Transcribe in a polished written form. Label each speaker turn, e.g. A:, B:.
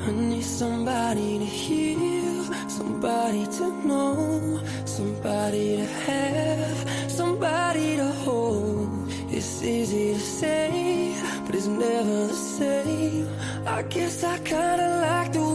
A: I need somebody to heal, somebody to know, somebody to have, somebody to hold. It's easy to say, but it's never the same. I guess I kinda like the